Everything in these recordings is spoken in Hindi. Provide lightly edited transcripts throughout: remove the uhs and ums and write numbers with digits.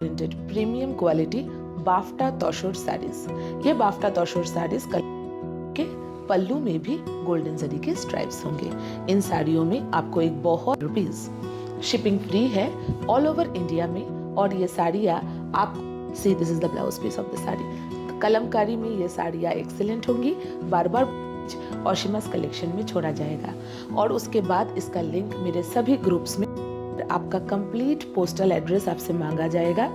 Printed premium quality bafta tussar saris. ये बाफ्टा तोशूर साड़ीज के पल्लू में भी गोल्डन जरी के स्ट्राइप्स होंगे। इन साड़ियों में आपको एक बहुत रुपीज शिपिंग फ्री है ऑल ओवर इंडिया में। और ये साड़ियाँ आप see this is the blouse piece of the sari. Kalamkari में ये साड़ियाँ एक्सीलेंट होंगी, बार बार ओशिमास कलेक्शन में छोड़ा जाएगा। और उसके बाद इसका लिंक मेरे सभी ग्रुप्स में, आपका कंप्लीट पोस्टल एड्रेस आपसे मांगा जाएगा।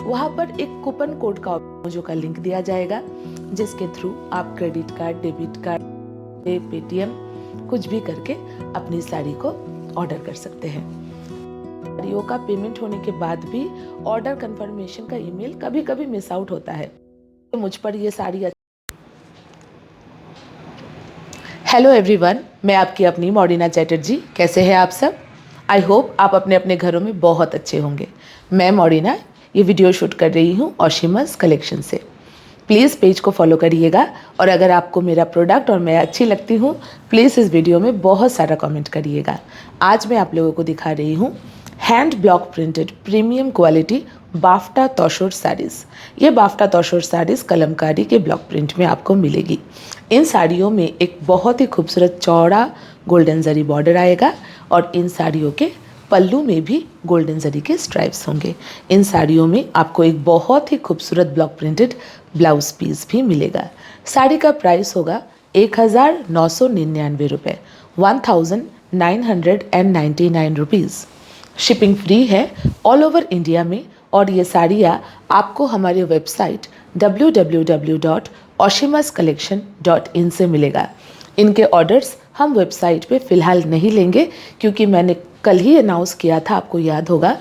वहां पर एक कूपन कोड का लिंक दिया जाएगा, जिसके थ्रू आप credit card, debit card, Paytm कुछ भी करके अपनी साड़ी को ऑर्डर कर सकते हैं। साड़ियों का पेमेंट होने के बाद भी ऑर्डर कंफर्मेशन का ईमेल कभी कभी मिस आउट होता है। तो मुझ पर ये साड़ी हेलो एवरीवन, मैं आपकी अपनी मॉर्डिना चैटर्जी। कैसे हैं आप सब? आई होप आप अपने अपने घरों में बहुत अच्छे होंगे। मैं मॉर्डिना ये वीडियो शूट कर रही हूँ ओशिमास कलेक्शन से। प्लीज़ पेज को फॉलो करिएगा, और अगर आपको मेरा प्रोडक्ट और मैं अच्छी लगती हूँ, प्लीज़ इस वीडियो में बहुत सारा कमेंट करिएगा। आज मैं आप लोगों को दिखा रही हूँ hand block printed premium quality bafta tussar saris. ये बाफ्टा तोशूर साड़ीज़ कलमकारी के ब्लॉक प्रिंट में आपको मिलेगी। इन साड़ियों में एक बहुत ही खूबसूरत चौड़ा गोल्डन जरी बॉर्डर आएगा, और इन साड़ियों के पल्लू में भी गोल्डन जरी के स्ट्राइप्स होंगे। इन साड़ियों में आपको एक बहुत ही खूबसूरत ब्लॉक प्रिंटेड ब्लाउज पीस भी मिलेगा। साड़ी का प्राइस होगा 1999 रुपये, 1999 रुपीज़। शिपिंग फ्री है ऑल ओवर इंडिया में। और ये साड़ियाँ आपको हमारे वेबसाइट www.oshimascollection.in से मिलेगा। इनके ऑर्डर्स हम वेबसाइट पे फ़िलहाल नहीं लेंगे, क्योंकि मैंने कल ही अनाउंस किया था, आपको याद होगा,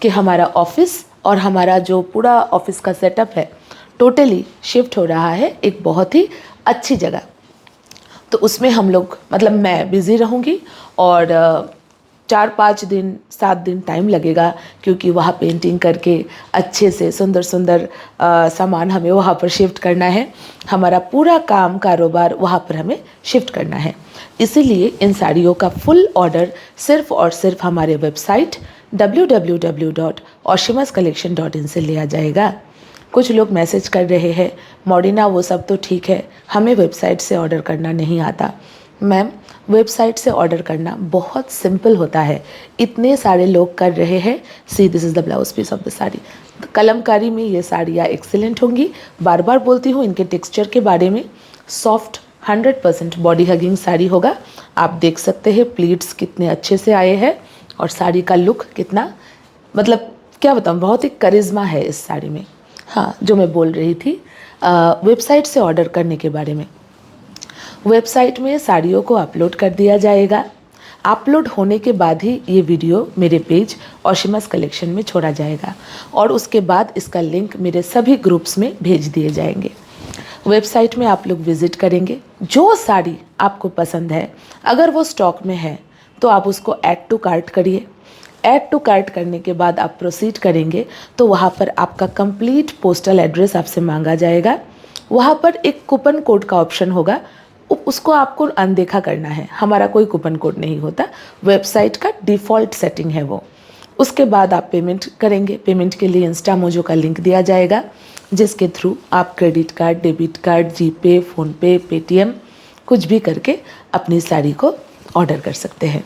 कि हमारा ऑफिस और हमारा जो पूरा ऑफिस का सेटअप है टोटली शिफ्ट हो रहा है एक बहुत ही अच्छी जगह। तो उसमें हम लोग, मतलब मैं बिज़ी रहूँगी, और 4-5 दिन 7 दिन टाइम लगेगा, क्योंकि वहाँ पेंटिंग करके अच्छे से सुंदर सुंदर सामान हमें वहाँ पर शिफ्ट करना है। हमारा पूरा काम कारोबार वहाँ पर हमें शिफ्ट करना है। इसीलिए इन साड़ियों का फुल ऑर्डर सिर्फ और सिर्फ हमारे वेबसाइट www.oshimascollection.in से लिया जाएगा। कुछ लोग मैसेज कर रहे हैं, मॉर्डिना वो सब तो ठीक है, हमें वेबसाइट से ऑर्डर करना नहीं आता। मैम, वेबसाइट से ऑर्डर करना बहुत सिंपल होता है, इतने सारे लोग कर रहे हैं। See this is the blouse piece of the sari. Kalamkari में ये साड़ियाँ एक्सीलेंट होंगी। बार बार बोलती हूँ इनके टेक्सचर के बारे में। सॉफ्ट 100% बॉडी हगिंग साड़ी होगा। आप देख सकते हैं प्लीट्स कितने अच्छे से आए हैं, और साड़ी का लुक कितना, मतलब क्या बताऊँ, बहुत ही करिश्मा है इस साड़ी में। हाँ, जो मैं बोल रही थी वेबसाइट से ऑर्डर करने के बारे में। वेबसाइट में साड़ियों को अपलोड कर दिया जाएगा। अपलोड होने के बाद ही ये वीडियो मेरे पेज ओशिमास कलेक्शन में छोड़ा जाएगा, और उसके बाद इसका लिंक मेरे सभी ग्रुप्स में भेज दिए जाएंगे। वेबसाइट में आप लोग विज़िट करेंगे, जो साड़ी आपको पसंद है अगर वो स्टॉक में है तो आप उसको ऐड टू कार्ट करिए। ऐड टू कार्ट करने के बाद आप प्रोसीड करेंगे तो वहाँ पर आपका कंप्लीट पोस्टल एड्रेस आपसे मांगा जाएगा। वहाँ पर एक कूपन कोड का ऑप्शन होगा, उसको आपको अनदेखा करना है। हमारा कोई कूपन कोड नहीं होता, वेबसाइट का डिफ़ॉल्ट सेटिंग है वो। उसके बाद आप पेमेंट करेंगे। पेमेंट के लिए इंस्टामोजो का लिंक दिया जाएगा, जिसके थ्रू आप क्रेडिट कार्ड, डेबिट कार्ड, जीपे, फ़ोनपे, पेटीएम कुछ भी करके अपनी साड़ी को ऑर्डर कर सकते हैं।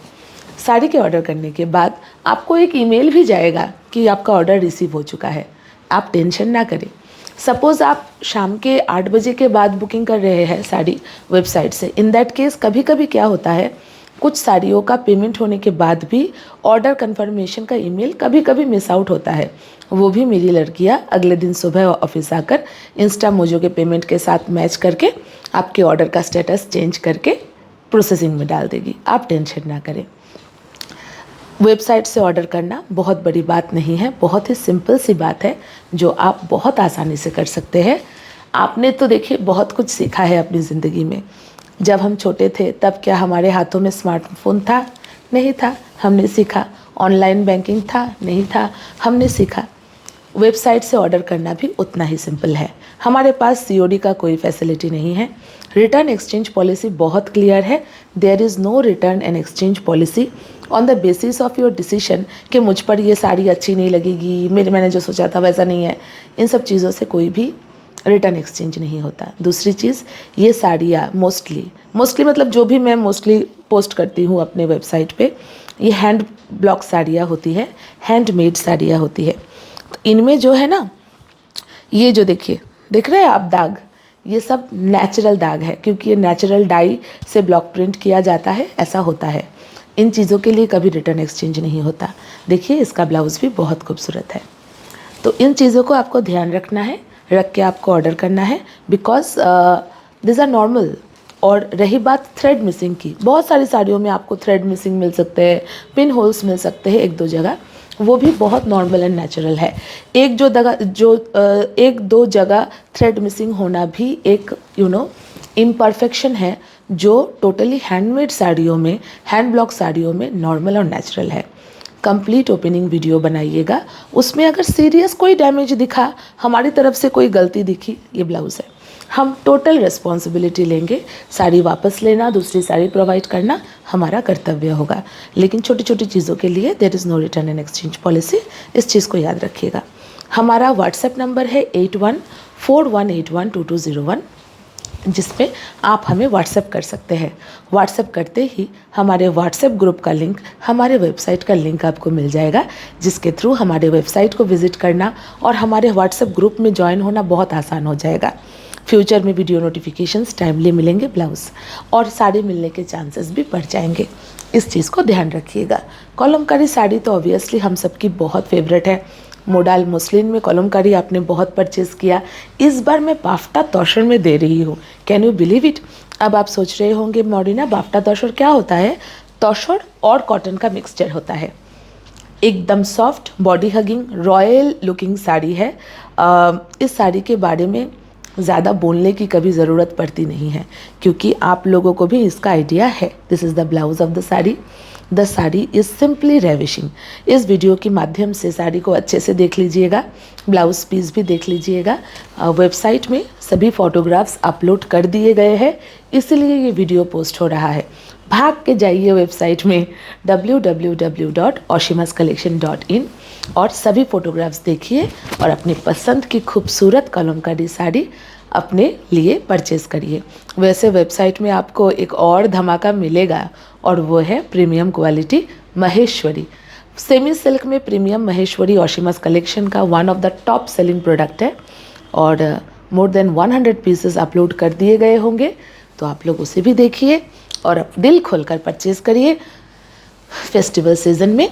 साड़ी के ऑर्डर करने के बाद आपको एक ईमेल भी जाएगा कि आपका ऑर्डर रिसीव हो चुका है। आप टेंशन ना करें। सपोज़ आप शाम के 8 बजे के बाद बुकिंग कर रहे हैं साड़ी वेबसाइट से, इन दैट केस कभी कभी क्या होता है, कुछ साड़ियों का पेमेंट होने के बाद भी ऑर्डर कंफर्मेशन का ईमेल कभी कभी मिस आउट होता है। वो भी मेरी लड़कियां अगले दिन सुबह ऑफिस आकर इंस्टामोजो के पेमेंट के साथ मैच करके आपके ऑर्डर का स्टेटस चेंज करके प्रोसेसिंग में डाल देगी। आप टेंशन ना करें। वेबसाइट से ऑर्डर करना बहुत बड़ी बात नहीं है, बहुत ही सिंपल सी बात है जो आप बहुत आसानी से कर सकते हैं। आपने तो देखिए बहुत कुछ सीखा है अपनी ज़िंदगी में। जब हम छोटे थे तब क्या हमारे हाथों में स्मार्टफोन था? नहीं था, हमने सीखा। ऑनलाइन बैंकिंग था? नहीं था, हमने सीखा। वेबसाइट से ऑर्डर करना भी उतना ही सिंपल है। हमारे पास सीओडी का कोई फैसिलिटी नहीं है। रिटर्न एक्सचेंज पॉलिसी बहुत क्लियर है। There is no return and exchange policy. On the basis of your decision कि मुझ पर ये साड़ी अच्छी नहीं लगेगी, मैंने जो सोचा था वैसा नहीं है, इन सब चीज़ों से कोई भी रिटर्न एक्सचेंज नहीं होता। दूसरी चीज़, ये साड़ियाँ मोस्टली मतलब जो भी मैं मोस्टली पोस्ट करती हूँ अपने वेबसाइट पे, ये हैंड ब्लॉक साड़ियाँ होती है, हैंडमेड साड़ियाँ होती है। तो इनमें जो है ना, ये जो देखिए, देख रहे हैं आप दाग, ये सब नेचुरल दाग है, क्योंकि ये नेचुरल डाई से ब्लॉक प्रिंट किया जाता है, ऐसा होता है। इन चीज़ों के लिए कभी रिटर्न एक्सचेंज नहीं होता। देखिए इसका ब्लाउज़ भी बहुत खूबसूरत है। तो इन चीज़ों को आपको ध्यान रखना है, रख के आपको ऑर्डर करना है, बिकॉज दिस आर नॉर्मल। और रही बात थ्रेड मिसिंग की, बहुत सारी साड़ियों में आपको थ्रेड मिसिंग मिल सकते हैं, पिन होल्स मिल सकते हैं एक दो जगह, वो भी बहुत नॉर्मल एंड नेचुरल है। एक दो जगह थ्रेड मिसिंग होना भी एक इम्परफेक्शन है, जो टोटली हैंडमेड साड़ियों में, हैंड ब्लॉक साड़ियों में नॉर्मल और नेचुरल है। कंप्लीट ओपनिंग वीडियो बनाइएगा, उसमें अगर सीरियस कोई डैमेज दिखा, हमारी तरफ से कोई गलती दिखी, ये ब्लाउज़ है, हम टोटल रिस्पॉन्सिबिलिटी लेंगे। साड़ी वापस लेना, दूसरी साड़ी प्रोवाइड करना हमारा कर्तव्य होगा। लेकिन छोटी छोटी चीज़ों के लिए there is no return and exchange policy, इस चीज़ को याद रखिएगा। हमारा व्हाट्सएप नंबर है 8141812201, जिस पे आप हमें व्हाट्सएप कर सकते हैं। व्हाट्सएप करते ही हमारे व्हाट्सएप ग्रुप का लिंक, हमारे वेबसाइट का लिंक आपको मिल जाएगा, जिसके थ्रू हमारे वेबसाइट को विज़िट करना और हमारे व्हाट्सएप ग्रुप में ज्वाइन होना बहुत आसान हो जाएगा। फ्यूचर में वीडियो नोटिफिकेशंस टाइमली मिलेंगे, ब्लाउज़ और साड़ी मिलने के चांसेस भी बढ़ जाएंगे। इस चीज़ को ध्यान रखिएगा। कॉलमकारी साड़ी तो ऑब्वियसली हम सबकी बहुत फेवरेट है। मोडाल मुस्लिन में कॉलमकारी आपने बहुत परचेज़ किया, इस बार मैं बाफ्टा तौशर में दे रही हूँ। Can you believe it? अब आप सोच रहे होंगे मॉडिना, बाफ्टा तौशर क्या होता है? तौशर और कॉटन का मिक्सचर होता है। एकदम soft, body hugging, royal looking sari है। इस साड़ी के बारे में ज़्यादा बोलने की कभी ज़रूरत पड़ती नहीं है, क्योंकि आप लोगों को भी इसका आइडिया है। This is the blouse of the sari. The sari is simply ravishing. इस वीडियो के माध्यम से साड़ी को अच्छे से देख लीजिएगा, ब्लाउज पीस भी देख लीजिएगा। वेबसाइट में सभी फोटोग्राफ्स अपलोड कर दिए गए हैं, इसलिए ये वीडियो पोस्ट हो रहा है। भाग के जाइए वेबसाइट में www.oshimascollection.in और सभी फोटोग्राफ्स देखिए और अपनी पसंद की खूबसूरत कलमकारी साड़ी अपने लिए परचेज़ करिए। वैसे वेबसाइट में आपको एक और धमाका मिलेगा, और वो है premium quality Maheshwari. Semi silk में प्रीमियम महेश्वरी ओशिमास कलेक्शन का one of the top selling product है, और मोर देन 100 पीसेस अपलोड कर दिए गए होंगे, तो आप लोग उसे भी देखिए और दिल खोलकर परचेज़ करिए। फेस्टिवल सीज़न में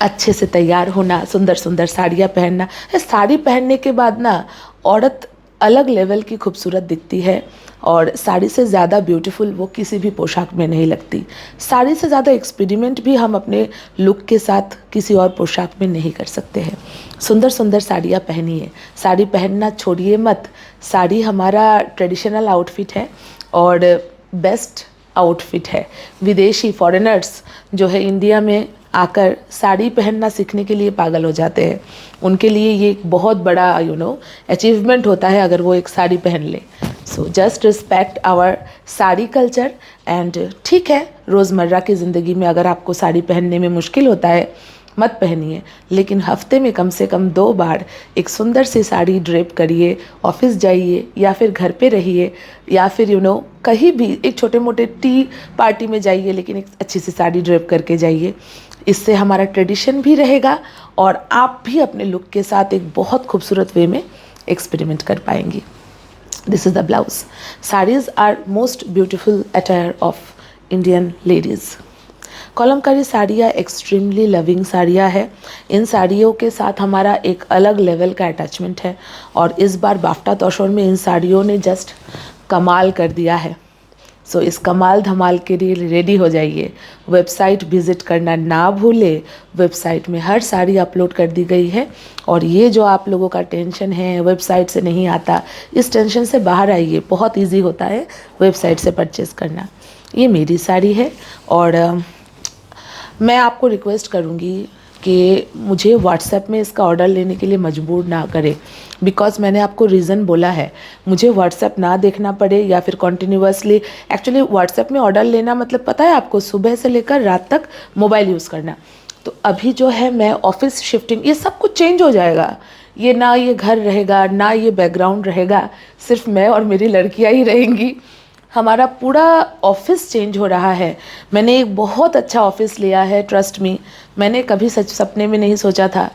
अच्छे से तैयार होना, सुंदर सुंदर साड़ियाँ पहनना, साड़ी पहनने के बाद ना औरत अलग लेवल की खूबसूरत दिखती है, और साड़ी से ज़्यादा ब्यूटीफुल वो किसी भी पोशाक में नहीं लगती। साड़ी से ज़्यादा एक्सपेरिमेंट भी हम अपने लुक के साथ किसी और पोशाक में नहीं कर सकते हैं। सुंदर सुंदर साड़ियाँ पहनिए, साड़ी पहनना छोड़िए मत। साड़ी हमारा ट्रेडिशनल आउटफिट है और बेस्ट आउटफिट है। विदेशी फॉरेनर्स जो है इंडिया में आकर साड़ी पहनना सीखने के लिए पागल हो जाते हैं। उनके लिए ये एक बहुत बड़ा अचीवमेंट होता है अगर वो एक साड़ी पहन ले। So just respect our sari culture. And ठीक है, रोज़मर्रा की ज़िंदगी में अगर आपको साड़ी पहनने में मुश्किल होता है, मत पहनिए, लेकिन हफ्ते में कम से कम 2 बार एक सुंदर सी साड़ी ड्रेप करिए, ऑफिस जाइए या फिर घर पे रहिए, या फिर कहीं भी एक छोटे मोटे टी पार्टी में जाइए, लेकिन एक अच्छी सी साड़ी ड्रेप करके जाइए। इससे हमारा ट्रेडिशन भी रहेगा और आप भी अपने लुक के साथ एक बहुत खूबसूरत वे में एक्सपेरिमेंट कर पाएंगी। This is the blouse. Saris are most beautiful attire of Indian ladies. Kalamkari साड़ियाँ एक्सट्रीमली लविंग साड़ियाँ है। इन साड़ियों के साथ हमारा एक अलग लेवल का अटैचमेंट है, और इस बार बाफ्टा तौशर में इन साड़ियों ने जस्ट कमाल कर दिया है। सो इस कमाल धमाल के लिए रेडी हो जाइए। वेबसाइट विज़िट करना ना भूले, वेबसाइट में हर साड़ी अपलोड कर दी गई है। और ये जो आप लोगों का टेंशन है वेबसाइट से नहीं आता, इस टेंशन से बाहर आइए। बहुत इजी होता है वेबसाइट से परचेज़ करना। ये मेरी साड़ी है, और मैं आपको रिक्वेस्ट करूँगी कि मुझे व्हाट्सएप में इसका ऑर्डर लेने के लिए मजबूर ना करे, बिकॉज मैंने आपको रीज़न बोला है, मुझे व्हाट्सएप ना देखना पड़े या फिर कॉन्टीन्यूअसली। एक्चुअली व्हाट्सएप में ऑर्डर लेना मतलब पता है आपको, सुबह से लेकर रात तक मोबाइल यूज़ करना। तो अभी जो है मैं ऑफिस शिफ्टिंग, ये सब कुछ चेंज हो जाएगा। ये ना ये घर रहेगा, ना ये बैकग्राउंड रहेगा, सिर्फ मैं और मेरी लड़कियां ही रहेंगी। हमारा पूरा ऑफिस चेंज हो रहा है। मैंने एक बहुत अच्छा ऑफिस लिया है, ट्रस्ट मी। मैंने कभी सच सपने में नहीं सोचा था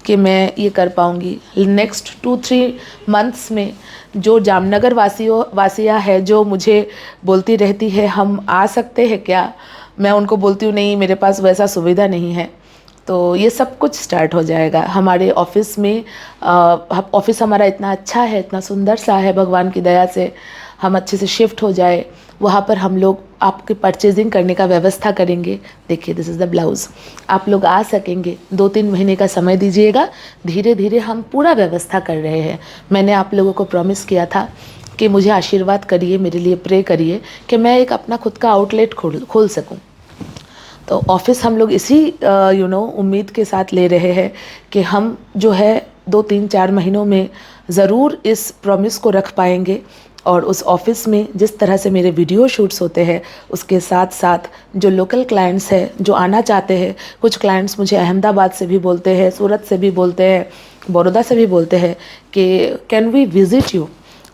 कि मैं ये कर पाऊँगी। नेक्स्ट 2-3 मंथ्स में जो जामनगर वासियाँ है जो मुझे बोलती रहती है हम आ सकते हैं क्या, मैं उनको बोलती हूँ नहीं, मेरे पास वैसा सुविधा नहीं है। तो ये सब कुछ स्टार्ट हो जाएगा हमारे ऑफिस में। ऑफिस हमारा इतना अच्छा है, इतना सुंदर सा है, भगवान की दया से हम अच्छे से शिफ्ट हो जाए। वहाँ पर हम लोग आपकी परचेजिंग करने का व्यवस्था करेंगे। देखिए दिस इज़ द ब्लाउज़, आप लोग आ सकेंगे। 2-3 महीने का समय दीजिएगा, धीरे धीरे हम पूरा व्यवस्था कर रहे हैं। मैंने आप लोगों को प्रॉमिस किया था कि मुझे आशीर्वाद करिए, मेरे लिए प्रे करिए कि मैं एक अपना खुद का आउटलेट खोल सकूँ। तो ऑफिस हम लोग इसी उम्मीद के साथ ले रहे हैं कि हम जो है 2-3-4 महीनों में ज़रूर इस प्रॉमिस को रख पाएंगे। और उस ऑफ़िस में जिस तरह से मेरे वीडियो शूट्स होते हैं, उसके साथ साथ जो लोकल क्लाइंट्स हैं जो आना चाहते हैं, कुछ क्लाइंट्स मुझे अहमदाबाद से भी बोलते हैं, सूरत से भी बोलते हैं, बड़ौदा से भी बोलते हैं कि कैन वी विज़िट यू।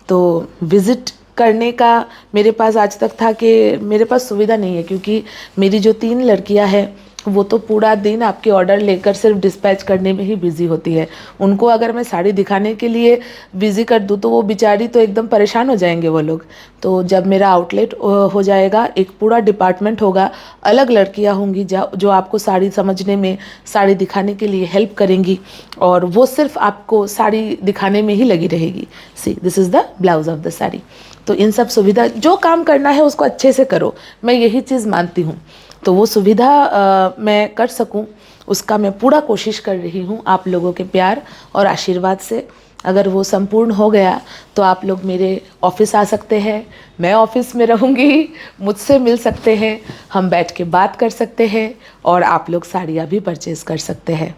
तो विज़िट करने का मेरे पास आज तक था कि मेरे पास सुविधा नहीं है, क्योंकि मेरी जो 3 लड़कियां हैं वो तो पूरा दिन आपके ऑर्डर लेकर सिर्फ डिस्पैच करने में ही बिज़ी होती है। उनको अगर मैं साड़ी दिखाने के लिए बिज़ी कर दूँ तो वो बेचारी तो एकदम परेशान हो जाएंगे वो लोग। तो जब मेरा आउटलेट हो जाएगा, एक पूरा डिपार्टमेंट होगा, अलग लड़कियां होंगी जो आपको साड़ी समझने में, साड़ी दिखाने के लिए हेल्प करेंगी, और वो सिर्फ आपको साड़ी दिखाने में ही लगी रहेगी। सी this is the blouse of the sari. तो इन सब सुविधा, जो काम करना है उसको अच्छे से करो, मैं यही चीज़ मानती हूँ। तो वो सुविधा मैं कर सकूं, उसका मैं पूरा कोशिश कर रही हूँ आप लोगों के प्यार और आशीर्वाद से। अगर वो संपूर्ण हो गया तो आप लोग मेरे ऑफिस आ सकते हैं, मैं ऑफिस में रहूँगी, मुझसे मिल सकते हैं, हम बैठ के बात कर सकते हैं, और आप लोग साड़ियाँ भी परचेज़ कर सकते हैं।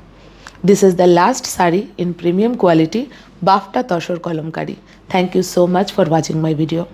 This is the last sari in premium quality, bafta tussar kalamkari. Thank you so much for watching my video.